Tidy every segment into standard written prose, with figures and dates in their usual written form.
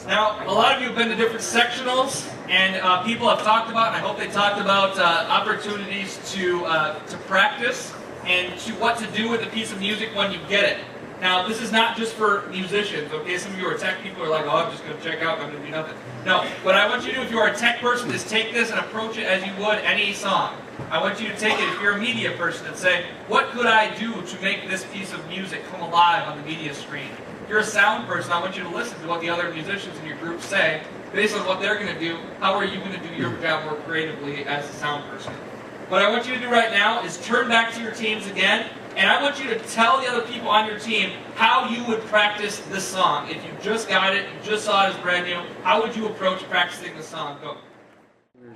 Now, a lot of you have been to different sectionals, and people have talked about, and I hope they talked about opportunities to practice and to what to do with a piece of music when you get it. Now, this is not just for musicians, okay? Some of you are tech people are like, oh, I'm just going to check out, I'm going to do nothing. No, what I want you to do if you are a tech person is take this and approach it as you would any song. I want you to take it, if you're a media person, and say, what could I do to make this piece of music come alive on the media screen? If you're a sound person, I want you to listen to what the other musicians in your group say. Based on what they're going to do, how are you going to do your job more creatively as a sound person? What I want you to do right now is turn back to your teams again, and I want you to tell the other people on your team how you would practice this song. If you just got it, you just saw it as brand new, how would you approach practicing the song? Go.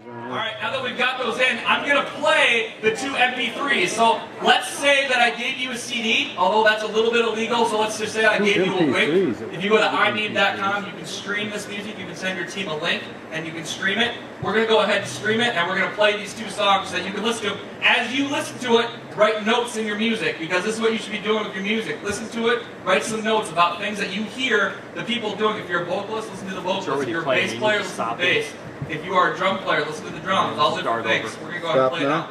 Alright, now that we've got those in, I'm going to play the two MP3s. So let's say that I gave you a CD, although that's a little bit illegal, so let's just say I gave you a link. If you go to imeme.com, you can stream this music, you can send your team a link, and you can stream it. We're going to go ahead and stream it, and we're going to play these two songs so that you can listen to them. As you listen to it, write notes in your music, because this is what you should be doing with your music. Listen to it, write some notes about things that you hear the people doing. If you're a vocalist, listen to the vocalist. If you're a bass player, listen to the bass. If you are a drum player, listen to the drums. All different things. We're going to go ahead and play it now.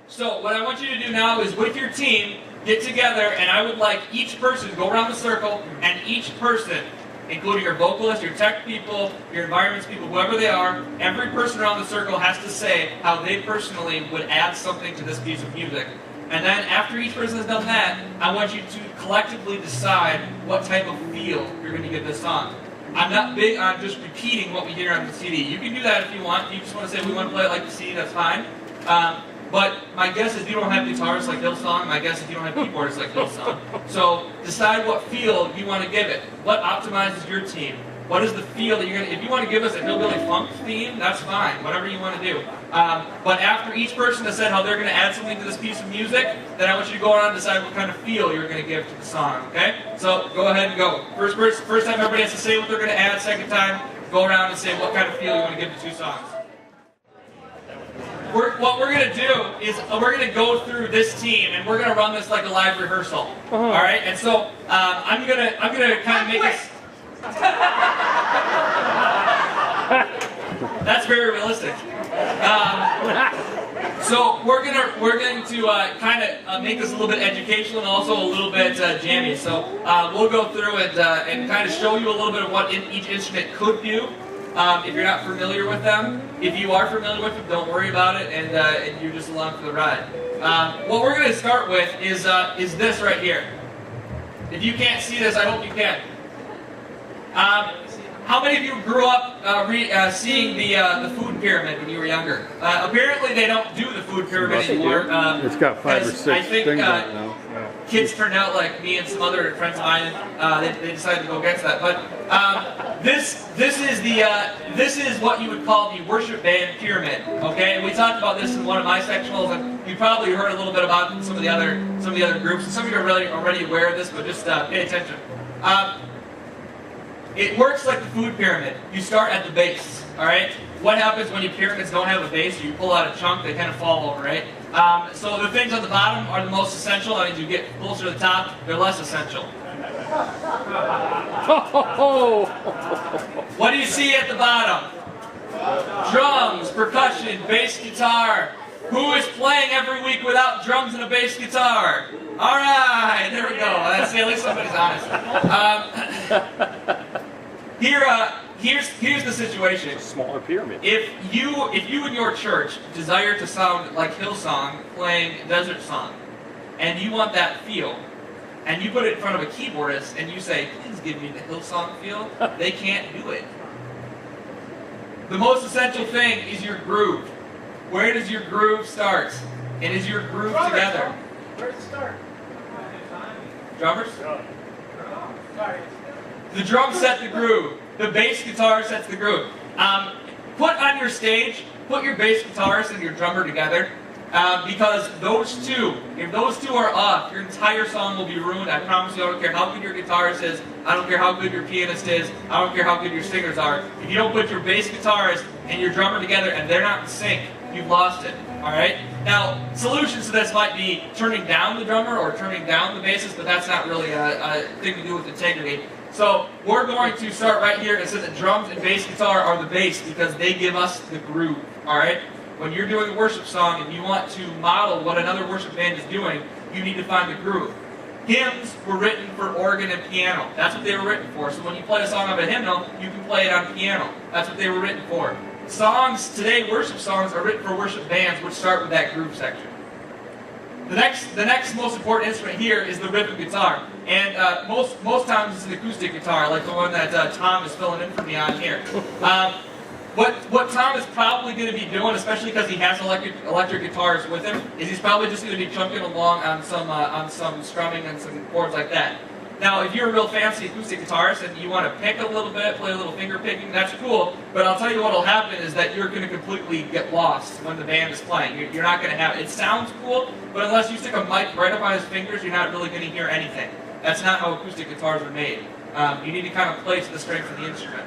So what I want you to do now is with your team, get together, and I would like each person, go around the circle, and each person, including your vocalist, your tech people, your environments people, whoever they are, every person around the circle has to say how they personally would add something to this piece of music. And then after each person has done that, I want you to collectively decide what type of feel you're going to give this song. I'm not big on just repeating what we hear on the CD. You can do that if you want. If you just want to say we want to play it like the CD, that's fine. But my guess is you don't have guitars like Hillsong. My guess is you don't have keyboards like Hillsong. So decide what feel you want to give it. What optimizes your team? What is the feel that you're going to... If you want to give us a Hillbilly Funk theme, that's fine. Whatever you want to do. But after each person has said how they're going to add something to this piece of music, then I want you to go around and decide what kind of feel you're going to give to the song, okay? So go ahead and go. First time everybody has to say what they're going to add. Second time, go around and say what kind of feel you want to give to two songs. What we're going to do is we're going to go through this team, and we're going to run this like a live rehearsal. All right? And so I'm going to kind of make this... That's very realistic. So we're going to kind of make this a little bit educational and also a little bit jammy. So we'll go through and kind of show you a little bit of what each instrument could do. If you're not familiar with them, if you are familiar with them, don't worry about it, and you're just along for the ride. What we're going to start with is this right here. If you can't see this, I hope you can. How many of you grew up seeing the food pyramid when you were younger? Apparently they don't do the food pyramid anymore. It's got 5 or 6 I think, things on it now. Kids turned out like me and some other friends of mine. They decided to go against that. But this is what you would call the worship band pyramid. Okay, and we talked about this in one of my sectionals, and you probably heard a little bit about some of the other groups. And some of you are already aware of this, but just pay attention. It works like the food pyramid. You start at the base, all right? What happens when your pyramids don't have a base? You pull out a chunk, they kind of fall over, right? So the things on the bottom are the most essential, and as you get closer to the top, they're less essential. What do you see at the bottom? Drums, percussion, bass guitar. Who is playing every week without drums and a bass guitar? All right, there we go. At least somebody's honest. Here's the situation. It's a smaller pyramid. If you in your church desire to sound like Hillsong playing Desert Song, and you want that feel, and you put it in front of a keyboardist and you say, please give me the Hillsong feel, they can't do it. The most essential thing is your groove. Where does your groove start? And is your groove together? Where's it start? Drummers? The drums set the groove. The bass guitar sets the groove. Put on your stage, put your bass guitarist and your drummer together, because those two, if those two are off, your entire song will be ruined. I promise you. I don't care how good your guitarist is. I don't care how good your pianist is. I don't care how good your singers are. If you don't put your bass guitarist and your drummer together and they're not in sync, you've lost it. All right. Now, solutions to this might be turning down the drummer or turning down the bassist, but that's not really a thing to do with integrity. So we're going to start right here and say that drums and bass guitar are the bass because they give us the groove. All right. When you're doing a worship song and you want to model what another worship band is doing, you need to find the groove. Hymns were written for organ and piano. That's what they were written for. So when you play a song of a hymnal, you can play it on piano. That's what they were written for. Songs today, worship songs, are written for worship bands, which start with that groove section. The next most important instrument here is the rhythm guitar, and most times it's an acoustic guitar, like the one that Tom is filling in for me on here. What Tom is probably going to be doing, especially because he has electric guitars with him, is he's probably just going to be chunking along on some strumming and some chords like that. Now, if you're a real fancy acoustic guitarist and you want to pick a little bit, play a little finger picking, that's cool. But I'll tell you what will happen is that you're going to completely get lost when the band is playing. You're not going to have it. It sounds cool, but unless you stick a mic right up on his fingers, you're not really going to hear anything. That's not how acoustic guitars are made. You need to kind of play to the strength of the instrument.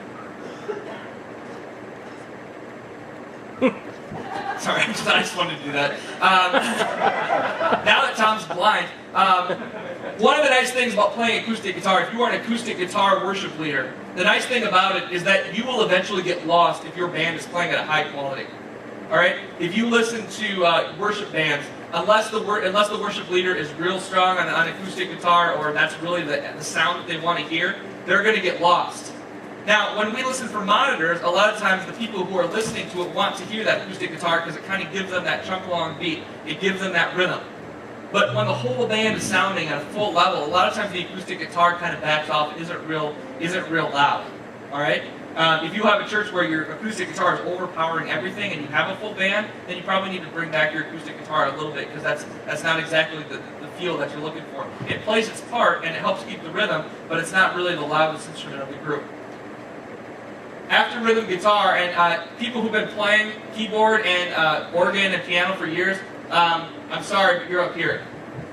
Sorry, I just wanted to do that. Now that Tom's blind, one of the nice things about playing acoustic guitar, if you are an acoustic guitar worship leader, the nice thing about it is that you will eventually get lost if your band is playing at a high quality. All right? If you listen to worship bands, unless the worship leader is real strong on acoustic guitar, or that's really the sound that they want to hear, they're going to get lost. Now, when we listen for monitors, a lot of times the people who are listening to it want to hear that acoustic guitar because it kind of gives them that chunk-along beat. It gives them that rhythm. But when the whole band is sounding at a full level, a lot of times the acoustic guitar kind of backs off and isn't real loud. All right? If you have a church where your acoustic guitar is overpowering everything and you have a full band, then you probably need to bring back your acoustic guitar a little bit because that's not exactly the feel that you're looking for. It plays its part and it helps keep the rhythm, but it's not really the loudest instrument of the group. After rhythm guitar, and people who've been playing keyboard and organ and piano for years, I'm sorry, but you're up here.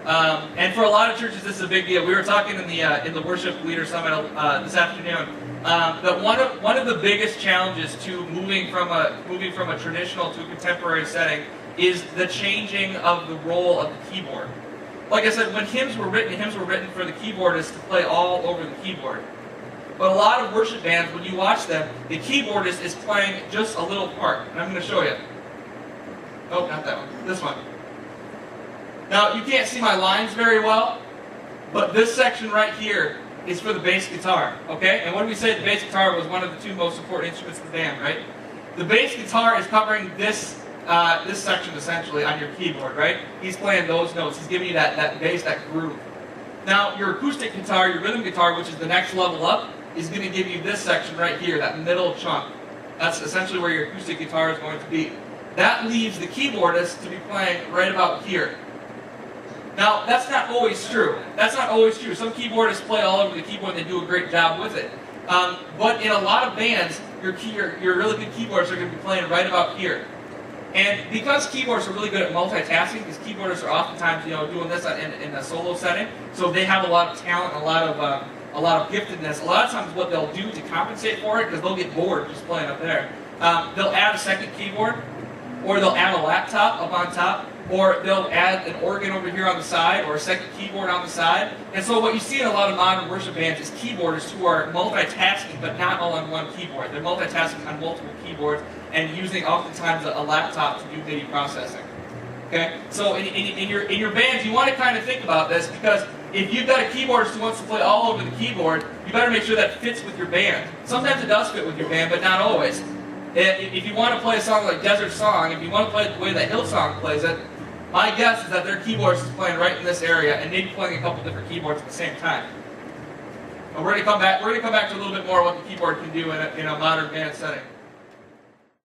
And for a lot of churches, this is a big deal. We were talking in the Worship Leader Summit this afternoon that one of the biggest challenges to moving from a traditional to a contemporary setting is the changing of the role of the keyboard. Like I said, when hymns were written for the keyboardist to play all over the keyboard. But a lot of worship bands, when you watch them, the keyboardist is playing just a little part. And I'm going to show you. Oh, not that one. This one. Now, you can't see my lines very well, but this section right here is for the bass guitar. Okay? And when we say the bass guitar was one of the two most important instruments in the band, right? The bass guitar is covering this section, essentially, on your keyboard, right? He's playing those notes. He's giving you that bass, that groove. Now, your acoustic guitar, your rhythm guitar, which is the next level up, is going to give you this section right here, that middle chunk. That's essentially where your acoustic guitar is going to be. That leaves the keyboardist to be playing right about here. Now, that's not always true. That's not always true. Some keyboardists play all over the keyboard and they do a great job with it. But in a lot of bands, your really good keyboardists are going to be playing right about here. And because keyboardists are really good at multitasking, because keyboardists are oftentimes doing this in a solo setting, so they have a lot of talent, a lot of giftedness. A lot of times what they'll do to compensate for it, because they'll get bored just playing up there, they'll add a second keyboard, or they'll add a laptop up on top, or they'll add an organ over here on the side, or a second keyboard on the side. And so what you see in a lot of modern worship bands is keyboardists who are multitasking, but not all on one keyboard. They're multitasking on multiple keyboards and using oftentimes a laptop to do MIDI processing. Okay? So in your bands, you want to kind of think about this, because if you've got a keyboardist who wants to play all over the keyboard, you better make sure that fits with your band. Sometimes it does fit with your band, but not always. If you want to play a song like Desert Song, if you want to play it the way that Hillsong plays it, my guess is that their keyboardist is playing right in this area and maybe playing a couple different keyboards at the same time. But we're going to come back to a little bit more what the keyboard can do in a modern band setting.